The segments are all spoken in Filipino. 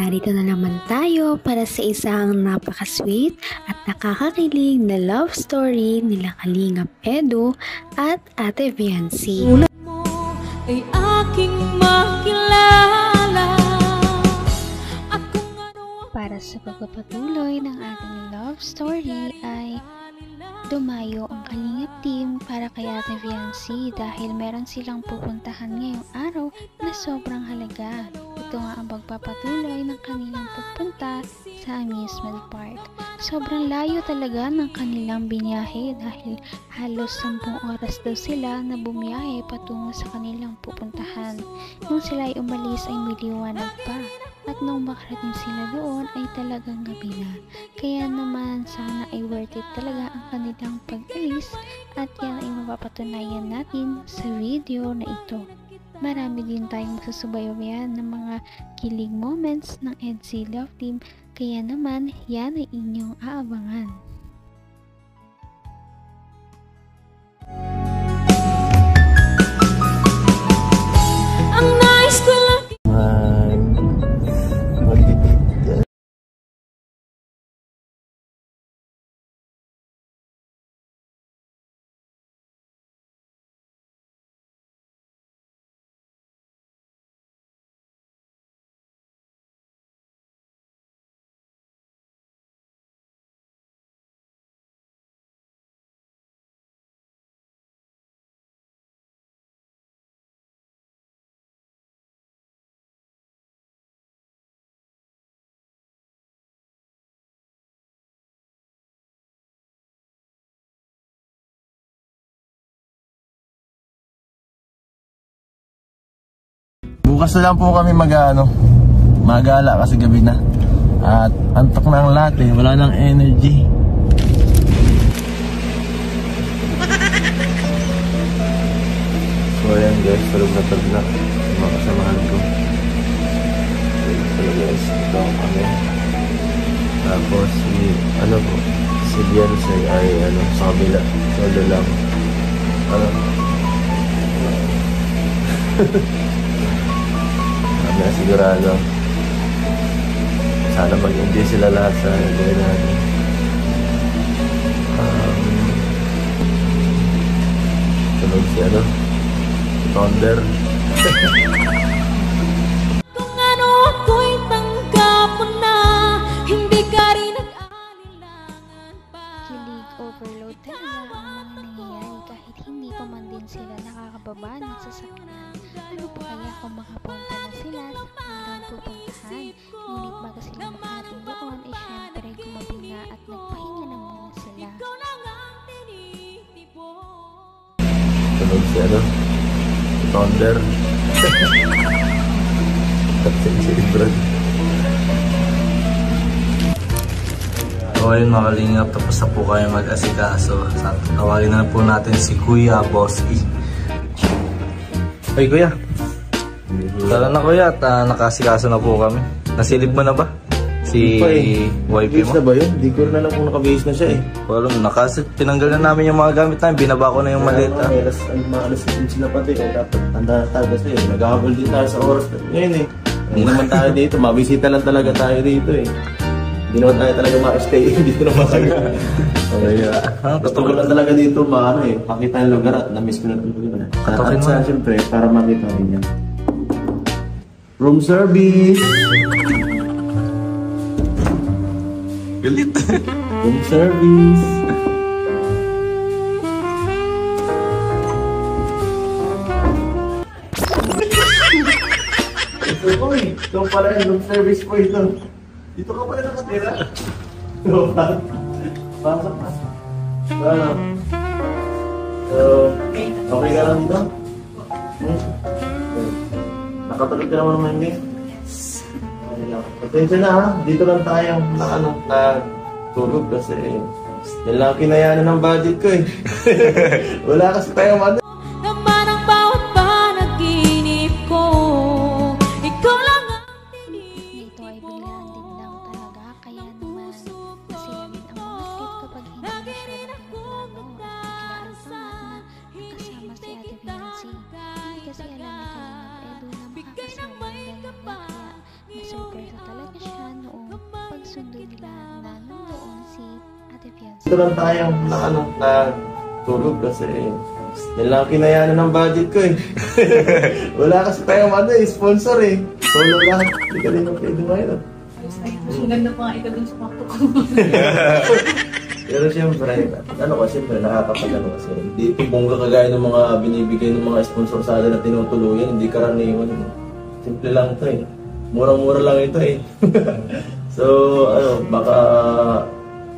narito na naman tayo para sa isang napaka-sweet at nakakakilig na love story nila Kalingap Edu at Ate Viancy. Ulat mo ay aking makilala. Para sa pagpapatuloy ng ating love story ay dumayo ang Kalingap team para kay Ate Viancy dahil meron silang pupuntahan ngayong araw na sobrang halaga. Ito nga ang pagpapatuloy ng kanilang pupunta sa amusement park. Sobrang layo talaga ng kanilang binyahe dahil halos 10 oras daw sila na bumiyahe patungo sa kanilang pupuntahan. Nung sila ay umalis ay may liwanag pa. At nung makarating sila doon ay talagang gabi na. Kaya naman sana ay worth it talaga ang kanilang pag-alis at yan ay mapapatunayan natin sa video na ito. Marami din tayong magsusubaybayan ng mga kilig moments ng EDC Love Team, kaya naman yan ay inyong aabangan. Ang nice ko lang bukas na lang po kami magala kasi gabi na. At antok na ang lahat eh, wala nang energy. So ayan guys, tulog na mga kasamahan ko. So guys, ito kami. Tapos si Beyonce ay sa kabila, solo lang. Na sigurado sana mag-enjoy sila lahat sa gawin natin. Tunog si Thunder. kung ano ako'y tanggap mo na, hindi ka rin nag-alinlangan pa. Kilig overload talaga ang mga nangyayari kahit hindi pa man din sila nakakababa ng sasakyan. Ano pa kaya kung makapunta na sila sa kanilang pupuntahan? Ngunit bago sila makarating doon ay syempre gumabi na at nagpahinga na muna sila. Tunog si Thunder. Si Brad. So ayun mga Kalingap, tapos na po kayo mag-asikaso. Tawagin na po natin si Kuya Boss E. Ay Kuya, tara na Kuya at nakasikaso na po kami. Nasilip mo na ba? Si wifey mo? Na ba yun? Di ko na lang kung nakabihis na siya eh. Wala, tinanggal na namin yung mga gamit namin, binaba ko na yung maleta. Mga alas din sila pati eh. Dapat tanda na tayo kasi nag-ahabol din tayo sa oras. Ngayon eh, hindi naman tayo dito. Mabisita lang talaga tayo dito eh. Hindi naman tayo talaga ma-stay. Dito naman tayo. Gusto ko lang talaga dito makita yung lugar at na-miss ko na ito lugar. At sa siyempre, para makita rin yan. Room service! Galit! Room service! Ito pala yung room service po ito. Dito ka pala nakatira. Pasok na. Okay ka lang dito? Nakatulog ka naman naman din. Atensya na ha, dito lang tayo natulog kasi yan lang kinayanan ng budget ko eh. Wala kasi tayong Naman ang bawat panaginip ko, ikaw lang ang Dito ay biglaan din lang talaga, kaya naman masaya din ang mga trip kapag hindi masyadong pinaplano at biglaan pa nga na kasama si Ate Viancy. Hindi kasi alam ni Kalingap Edu na makakasama ang dalawa kaya na-surprise sorpresa talaga siya noong pagsundo nila na nandoon si Ate Fiancé. Ito lang tayong tulog kasi yan lang kinayanan ng budget ko eh. Wala kasi tayong sponsor eh. Solo lahat. Hindi ka rin yung pwede ngayon. Ang ganda pa nga ito dun sa pakto ko. Pero siyempre, siyempre nakakapagano kasi. Hindi ito bongga kagaya ng mga binibigay ng mga sponsor sa atin na tinutuluyan. Hindi karaniwan. Simple lang ito eh. Murang-mura lang ito eh. So, baka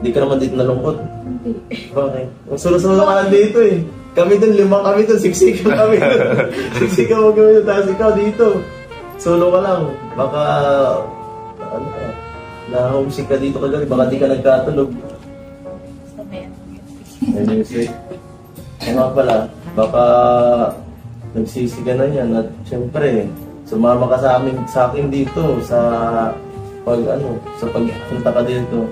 hindi ka naman dito nalungkot. Hindi. Bakit? Ang solo-solo ka lang dito eh. Kami dun, 5 kami dun, siksikan kami dun. Siksikan mo kami dun, tapos ikaw dito. Solo ka lang. Baka, na-homesick ka dito kagabi, baka di ka nagkatulog. Basta may May music. Nga pala, baka nagsisi ka na yan. At syempre, sumama ka sa akin dito sa pagpunta ka dito.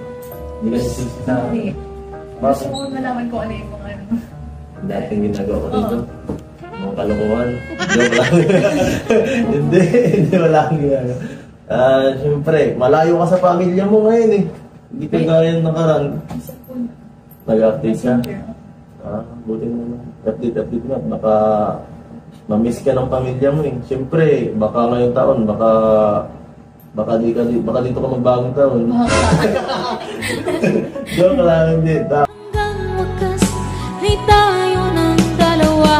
Hindi ka nagsisi na. Hindi. Bakit? Gusto ko malaman kung ano yung mga Dating ginagawa ko dito. Mga kalokohan. Joke lang. Hindi, wala akong ginagawa. Siyempre, malayo ka sa pamilya mo ngayon eh. Hindi ka gaya ng nakaraan. Nag-update ka? Buti naman. Update na. Baka ma-miss ka ng pamilya mo eh. Siyempre, baka ngayong taon, baka dito ka magbagong taon. Joke lang, hindi. hanggang wakas ay tayo ng dalawa.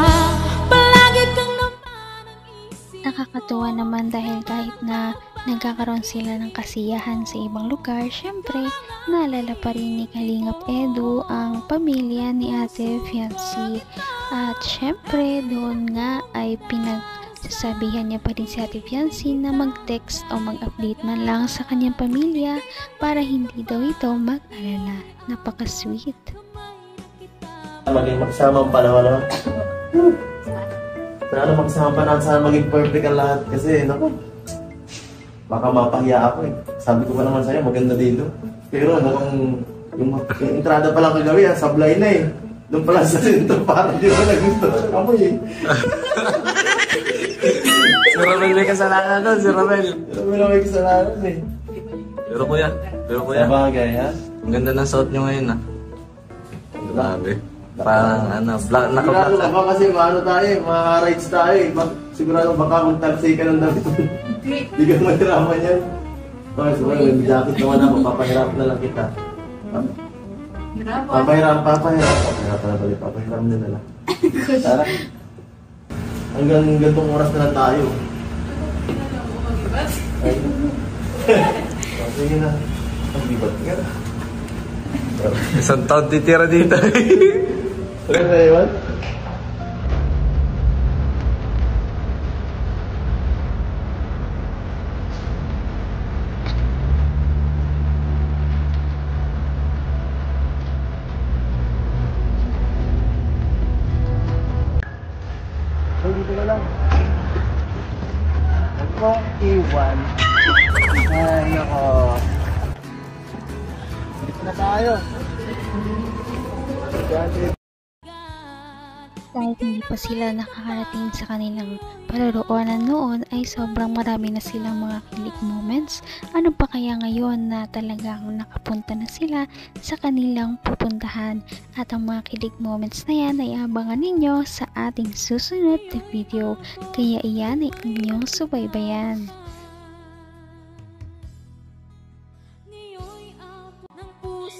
Palagi kang naman ang isip. Nakakatuwa naman dahil kahit na nagkakaroon sila ng kasiyahan sa ibang lugar, syempre, naalala pa rin ni Kalingap Edu ang pamilya ni Ate Fiancé. At syempre, doon nga ay pinagsasabihan niya pa rin si Ate Fiancé na mag-text o mag-update man lang sa kanyang pamilya para hindi daw ito mag-alala. Napaka-sweet. Maging magsama ang panahon naman. Sana magsama pa na, sana maging perfect ang lahat. Kasi, naku, baka mapahiya ako eh. Sabi ko pa naman sa'yo, maganda dito. Pero mukhang, yung entrada pa lang kagabi, sablay na eh. Doon pala sa sentro, parang di ba nagustuhan ako eh. Si Romel may kasalanan doon, si Romel. Pero may kasalanan eh. Pero kuya, Sabagay ha? ang ganda ng suot nyo ngayon ah. Grabe. Parang Sigurado naka-black ka ba kasi ma-rides tayo eh. Sigurado baka mag-taxi ka ng damit. Hindi ka mahiraman yan. Sigurado may jacket naman ako, papahirap na lang kita. Papahirap na balik, papahirap na lang. Tara. Hanggang gantong oras na lang tayo. Ay. Sige na. Paglibat ka. Isang taon titira dito. Ano na yun? Dito na lang. Ako, iwan. Ay, nako. Dito na tayo. Kahit hindi pa sila nakakarating sa kanilang paroroonan noon ay sobrang marami na silang mga kilig moments. Ano pa kaya ngayon na talagang nakapunta na sila sa kanilang pupuntahan? At ang mga kilig moments na yan ay abangan ninyo sa ating susunod na video. Kaya iyan ay inyong subaybayan.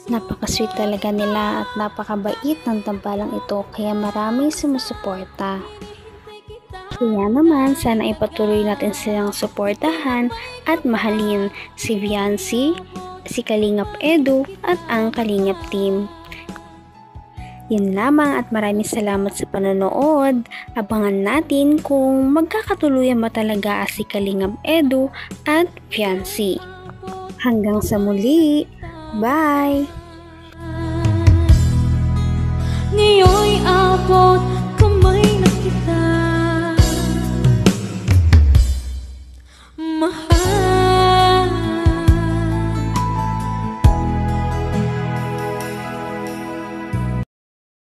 Napaka-sweet talaga nila at napakabait ng tambalang ito kaya maraming sumusuporta. Kaya naman sana ipatuloy natin silang suportahan at mahalin si Fiancé, si Kalingap Edu at ang Kalingap team. Yun lamang at maraming salamat sa panonood. Abangan natin kung magkakatuluyan ba talaga si Kalingap Edu at Fiancé. Hanggang sa muli! Bye! Ngayon'y abot